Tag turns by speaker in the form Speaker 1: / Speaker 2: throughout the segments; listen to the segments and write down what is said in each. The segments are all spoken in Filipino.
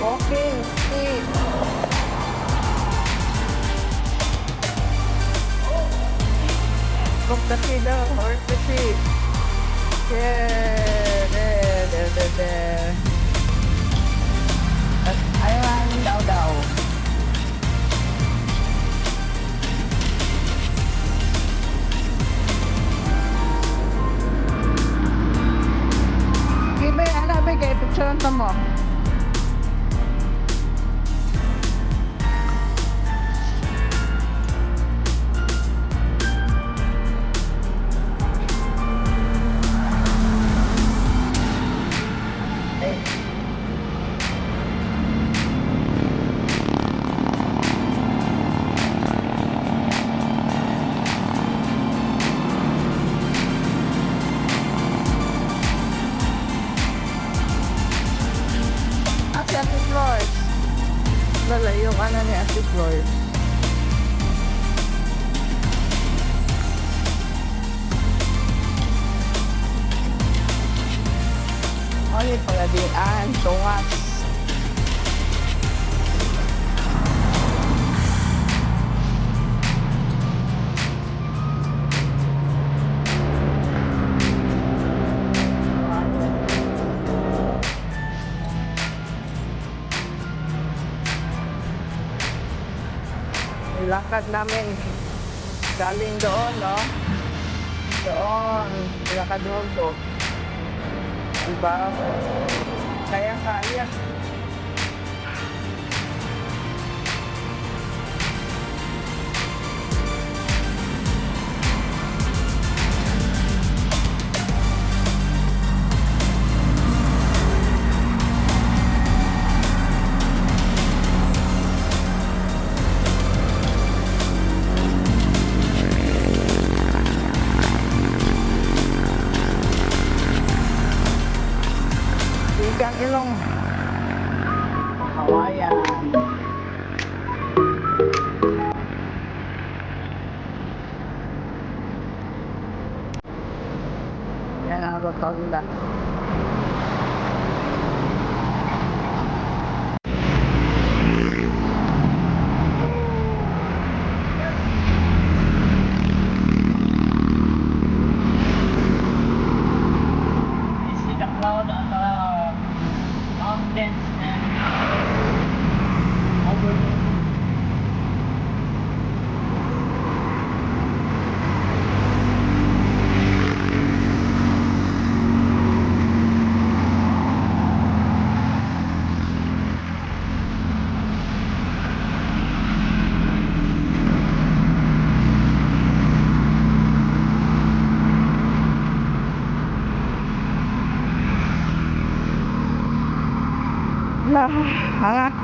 Speaker 1: Walking stick. Look the kiddo. Where's the sheep? There. Ayan, daw. Ibe, ano ba kay picture mo? Ate Flores. Lalayo ka na ni Ate Flores. Ano pala diyan? Tungas. Lakad namin galing doon, no? Doon, lakad doon. Diba? Kaya. Igang ilong. Kawayan. Yan ang rotonda. Lah, hangat.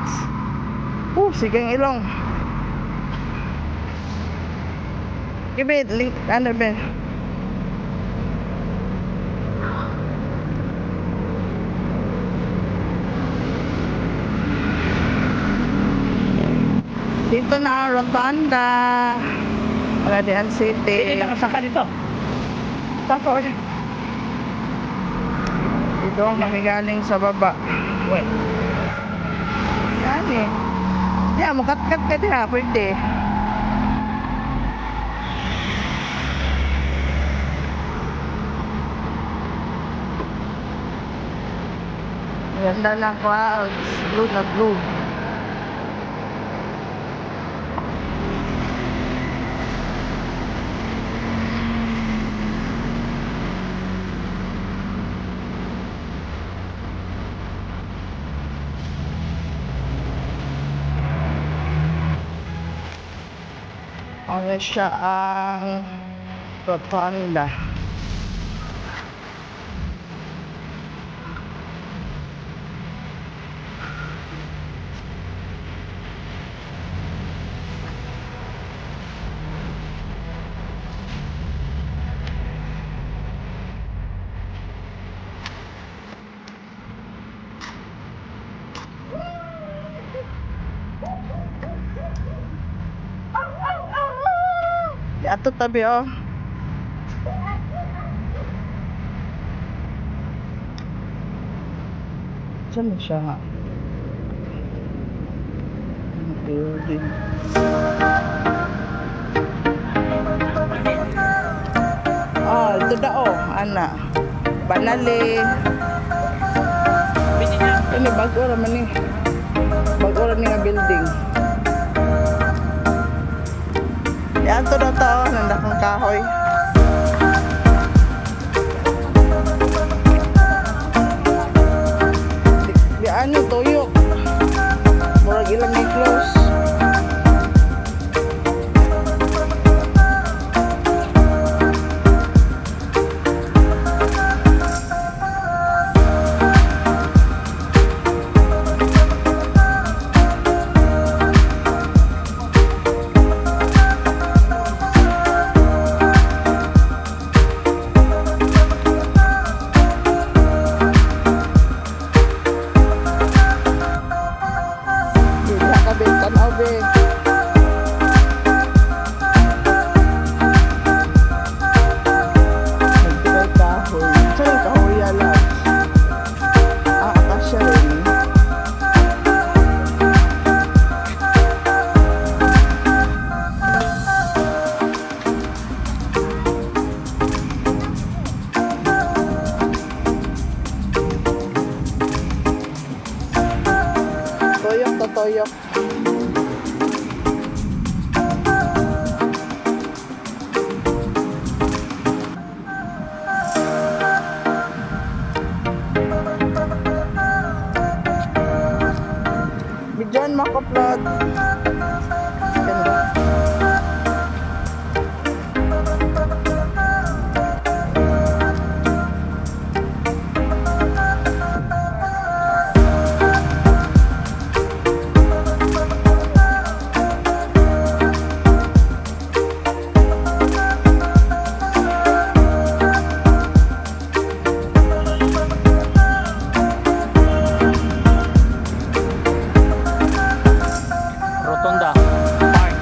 Speaker 1: Sige ang ilong. Ibig, ano ba? Dito na ang Rotonda. Magadian City.
Speaker 2: Nakasaka dito. Tapos,
Speaker 1: Dito kami galing sa baba.
Speaker 2: wait.
Speaker 1: Yan eh. Yan, makat-kat ka din ha, pwede. Ganda ng clouds. Blue na blue. Ano siya ang Rotonda. Ato tabi oh. Diyan siya nga. building. Ito daw, ana. Banali. Ini bago raman ni. Bago ra ni nga building. Yan to daw to, nandakang kahoy. Di ano tuyok. Murag ilang ni close. Toyok. Bigyan mo ko plot. Ganda.
Speaker 2: Rotonda Park.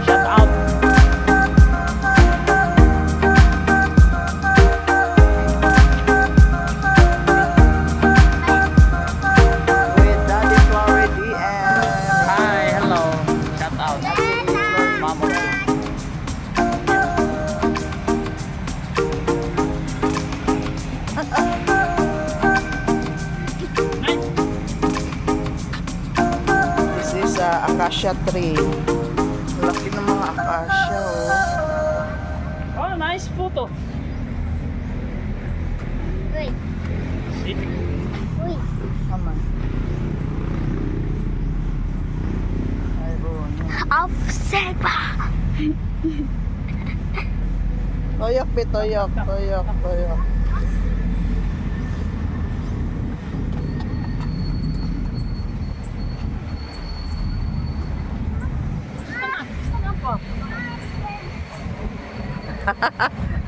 Speaker 2: Shout out.
Speaker 1: With Daddy Floredy and
Speaker 2: Hi, hello. Shout out. Mama.
Speaker 1: this is acacia tree. Laki ng mga acacia, oh.
Speaker 2: Oh, nice photo.
Speaker 3: Wait,
Speaker 2: Sit.
Speaker 3: wait.
Speaker 1: Naman. Ayun.
Speaker 3: Auf selber.
Speaker 1: Toyok, be, toyok, toyok, toyok.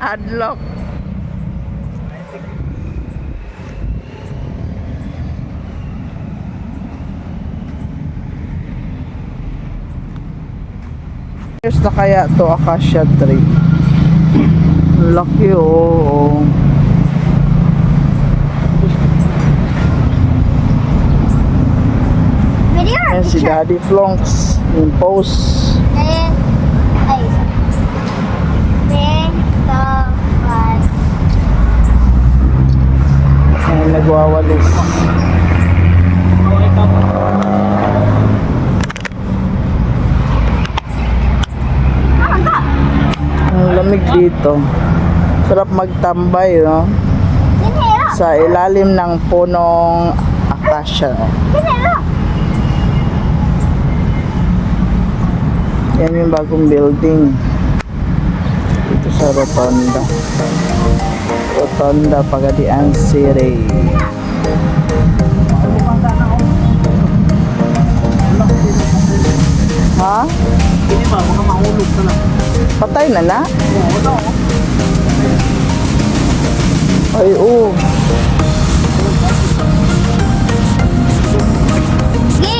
Speaker 1: Adlock. Here's na kaya to acacia tree. Laki, oh.
Speaker 3: Video or
Speaker 1: Ayan si
Speaker 3: picture?
Speaker 1: Daddy Flonks. Yung pose.
Speaker 3: Then, ay, isa. Then, the one.
Speaker 1: Ayan, nagwawalis. Ang lamig dito. Sarap magtambay, no?
Speaker 3: Dinero!
Speaker 1: Sa ilalim ng punong acacia.
Speaker 3: Dinero!
Speaker 1: Yan yung bagong building. Dito sa Rotonda. Rotonda, Pagadian City. Ha?
Speaker 2: Hindi ba, mga mahulog ka lang.
Speaker 1: Patay na na?
Speaker 2: Oo, no.
Speaker 1: Ay, oo.
Speaker 3: Gi!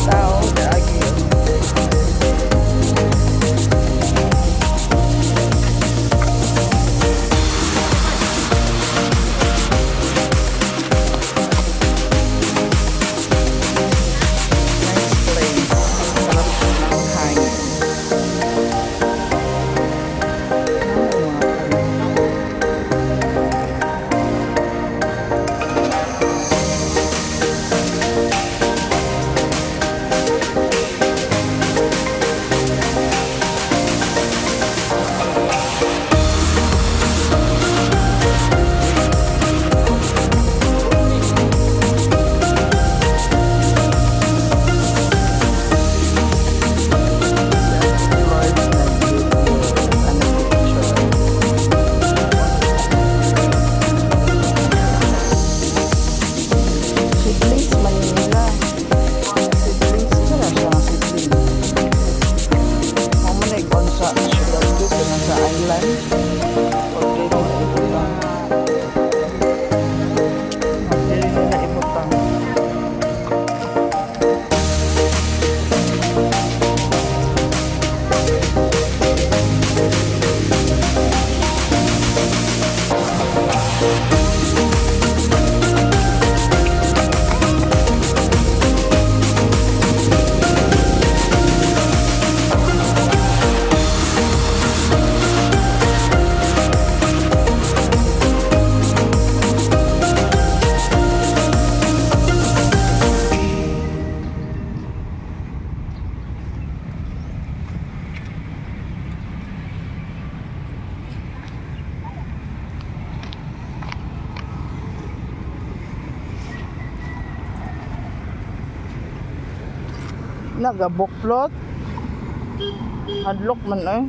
Speaker 1: Tao, dagi. Nice place. Sarap ng hangin. Oo, mga kami. Seedlings, Manila. Seedlings, sila siya ang seedlings. Mamunay kung sa syudad ko, kung sa island. Pwede nila ibutang. Pwede nila ibutang. Nagabuklot. Hadlok man eh.